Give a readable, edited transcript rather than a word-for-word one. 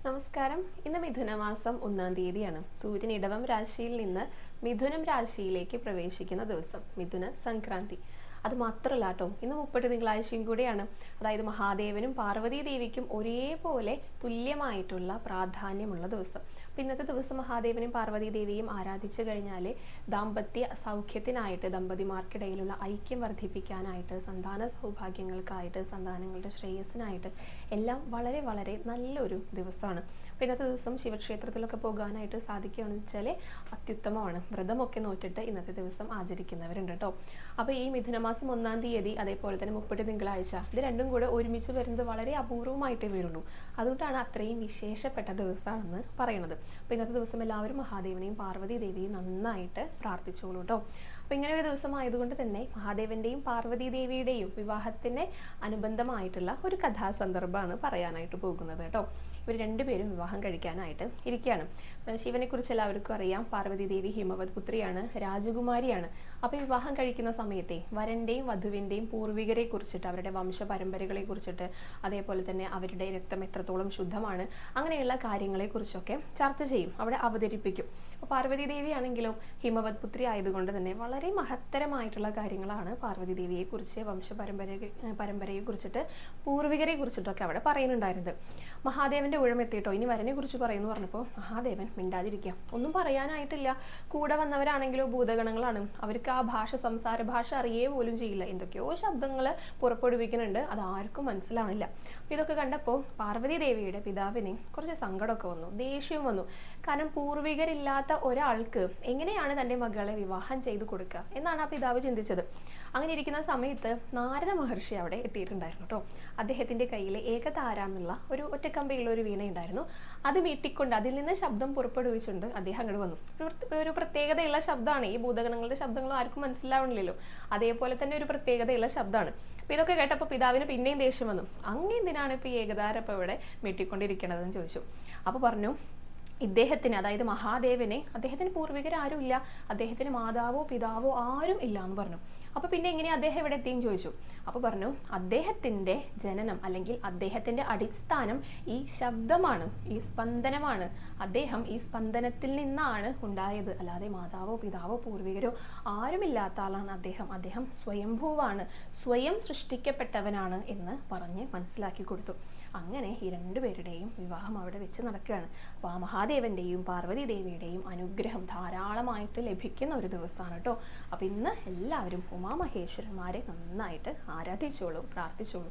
നമസ്കാരം. ഇന്ന് മിഥുനമാസം 1-ാം തീയതിയാണ്. സൂര്യൻ ഇടവം രാശിയിൽ നിന്ന് മിഥുനം രാശിയിലേക്ക് പ്രവേശിക്കുന്ന ദിവസം, മിഥുന സംക്രാന്തി. അത് മാത്രമല്ല കേട്ടോ, ഇന്ന് 30 തിങ്കളാഴ്ചയും കൂടെയാണ്. അതായത് മഹാദേവനും പാർവതീ ദേവിക്കും ഒരേപോലെ തുല്യമായിട്ടുള്ള പ്രാധാന്യമുള്ള ദിവസം. അപ്പം ഇന്നത്തെ ദിവസം മഹാദേവനും പാർവതീ ദേവിയും ആരാധിച്ചു കഴിഞ്ഞാൽ ദാമ്പത്യ സൗഖ്യത്തിനായിട്ട്, ദമ്പതിമാർക്കിടയിലുള്ള ഐക്യം വർദ്ധിപ്പിക്കാനായിട്ട്, സന്താന സൗഭാഗ്യങ്ങൾക്കായിട്ട്, സന്താനങ്ങളുടെ ശ്രേയസ്സിനായിട്ട് എല്ലാം വളരെ വളരെ നല്ലൊരു ദിവസമാണ്. അപ്പോൾ ഇന്നത്തെ ദിവസം ശിവക്ഷേത്രത്തിലൊക്കെ പോകാനായിട്ട് സാധിക്കുകയാണെന്ന് വെച്ചാൽ അത്യുത്തമമാണ്. വ്രതമൊക്കെ നോറ്റിട്ട് ഇന്നത്തെ ദിവസം ആചരിക്കുന്നവരുണ്ട് കേട്ടോ. അപ്പോൾ ഈ മിഥുനമാസം 1-ാം തീയതി, അതേപോലെ തന്നെ 30 തിങ്കളാഴ്ച, ഇത് രണ്ടും കൂടെ ഒരുമിച്ച് വരുന്നത് വളരെ അപൂർവമായിട്ടേ വരുള്ളൂ. അതുകൊണ്ടാണ് അത്രയും വിശേഷപ്പെട്ട ദിവസമാണെന്ന് പറയുന്നത്. അപ്പോൾ ഇന്നത്തെ ദിവസം എല്ലാവരും മഹാദേവനെയും പാർവതീ ദേവിയെയും നന്നായിട്ട് പ്രാർത്ഥിച്ചോളൂ കേട്ടോ. അപ്പോൾ ഇങ്ങനെ ഒരു ദിവസം ആയതുകൊണ്ട് തന്നെ മഹാദേവന്റെയും പാർവതീ ദേവിയുടെയും വിവാഹത്തിന് അനുബന്ധമായിട്ടുള്ള ഒരു കഥാസന്ദർഭമാണ് പറയാനായിട്ട് പോകുന്നത് കേട്ടോ. ഇവർ രണ്ടുപേരും വിവാഹം കഴിക്കാനായിട്ട് ഇരിക്കുകയാണ്. ശിവനെ കുറിച്ച് എല്ലാവർക്കും അറിയാം. പാർവതീ ദേവി ഹിമവത് പുത്രിയാണ്, രാജകുമാരിയാണ്. അപ്പോൾ വിവാഹം കഴിക്കുന്ന സമയത്തെ വരന്റെയും വധുവിന്റെയും പൂർവികരെ കുറിച്ചിട്ട്, അവരുടെ വംശ പരമ്പരകളെ കുറിച്ചിട്ട്, അതേപോലെ തന്നെ അവരുടെ രക്തം എത്രത്തോളം ശുദ്ധമാണ്, അങ്ങനെയുള്ള കാര്യങ്ങളെ കുറിച്ചൊക്കെ ചർച്ച ചെയ്യും, അവിടെ അവതരിപ്പിക്കും. അപ്പോൾ പാർവതീ ദേവി ആണെങ്കിലോ ഹിമവത് പുത്രി ആയതുകൊണ്ട് തന്നെ വളരെ മഹത്തരമായിട്ടുള്ള കാര്യങ്ങളാണ് പാർവതീ ദേവിയെ കുറിച്ച്, വംശ പരമ്പരയെ കുറിച്ചിട്ട്, പൂർവികരെ കുറിച്ചിട്ടൊക്കെ അവിടെ പറയുന്നുണ്ടായിരുന്നത്. മഹാദേവന്റെ ഊഴമെത്തിയിട്ടോ ഇനി വരനെ കുറിച്ച് പറയുന്നു പറഞ്ഞപ്പോൾ മഹാദേവൻ മിണ്ടാതിരിക്കുക. ഒന്നും പറയാനായിട്ടില്ല. കൂടെ വന്നവരാണെങ്കിലോ ഭൂതഗണങ്ങളാണ്. അവർക്ക് ആ ഭാഷ, സംസാര ഭാഷ അറിയേ പോലും ചെയ്യില്ല. എന്തൊക്കെയോ ശബ്ദങ്ങൾ പുറപ്പെടുവിക്കുന്നുണ്ട്, അത് ആർക്കും മനസ്സിലാവണില്ല. ഇതൊക്കെ കണ്ടപ്പോൾ പാർവതീ ദേവിയുടെ പിതാവിന് കുറച്ച് സങ്കടമൊക്കെ വന്നു, ദേഷ്യം വന്നു. കാരണം പൂർവികരില്ലാത്ത ഒരാൾക്ക് എങ്ങനെയാണ് തൻ്റെ മകളെ വിവാഹം ചെയ്തു കൊടുക്കുക എന്നാണ് ആ പിതാവ് ചിന്തിച്ചത്. അങ്ങനെ ഇരിക്കുന്ന സമയത്ത് നാരദ മഹർഷി അവിടെ എത്തിയിട്ടുണ്ടായിരുന്നു കേട്ടോ. അദ്ദേഹത്തിന്റെ കയ്യിൽ ഏകതാര എന്നുള്ള ഒരു ഒറ്റക്കമ്പിയുള്ള ഒരു വീണ ഉണ്ടായിരുന്നു. അത് വീട്ടിക്കൊണ്ട് അതിൽ നിന്ന് ശബ്ദം പുറപ്പെടുവിച്ചുകൊണ്ട് അദ്ദേഹം അങ്ങോട്ട് വന്നു. ഒരു പ്രത്യേകതയുള്ള ശബ്ദമാണ്. ഈ ഭൂതഗണങ്ങളുടെ ശബ്ദങ്ങൾ ആർക്കും മനസ്സിലാവണില്ലല്ലോ. അതേപോലെ തന്നെ ഒരു പ്രത്യേകതയുള്ള ശബ്ദമാണ്. അപ്പൊ ഇതൊക്കെ കേട്ടപ്പോൾ പിതാവിന് പിന്നെയും ദേഷ്യം വന്നു. അങ്ങ് എന്തിനാണ് ഇപ്പൊ ഈ ഏകതാര ഇപ്പൊ ഇവിടെ വീട്ടിക്കൊണ്ടിരിക്കണതെന്ന് ചോദിച്ചു. അപ്പൊ പറഞ്ഞു, ഇദ്ദേഹത്തിന്, അതായത് മഹാദേവനെ, അദ്ദേഹത്തിന് പൂർവികരാരും ഇല്ല, അദ്ദേഹത്തിന് മാതാവോ പിതാവോ ആരും ഇല്ല എന്ന് പറഞ്ഞു. അപ്പൊ പിന്നെ എങ്ങനെയാ അദ്ദേഹം ഇവിടെ എത്തിയെന്ന് ചോദിച്ചു. അപ്പൊ പറഞ്ഞു, അദ്ദേഹത്തിന്റെ ജനനം അല്ലെങ്കിൽ അദ്ദേഹത്തിന്റെ അടിസ്ഥാനം ഈ ശബ്ദമാണ്, ഈ സ്പന്ദനമാണ്. അദ്ദേഹം ഈ സ്പന്ദനത്തിൽ നിന്നാണ് ഉണ്ടായത്, അല്ലാതെ മാതാവോ പിതാവോ പൂർവികരോ ആരുമില്ലാത്ത ആളാണ് അദ്ദേഹം. അദ്ദേഹം സ്വയംഭൂവാണ്, സ്വയം സൃഷ്ടിക്കപ്പെട്ടവനാണ് എന്ന് പറഞ്ഞ് മനസ്സിലാക്കി കൊടുത്തു. അങ്ങനെ ഈ രണ്ടുപേരുടെയും വിവാഹം അവിടെ വെച്ച് നടക്കുകയാണ്. അപ്പോൾ ആ മഹാദേവന്റെയും പാർവതീ ദേവിയുടെയും അനുഗ്രഹം ധാരാളമായിട്ട് ലഭിക്കുന്ന ഒരു ദിവസമാണ് കേട്ടോ. അപ്പോൾ ഇന്ന് എല്ലാവരും ഉമാമഹേശ്വരന്മാരെ നന്നായിട്ട് ആരാധിച്ചോളൂ, പ്രാർത്ഥിച്ചോളൂ.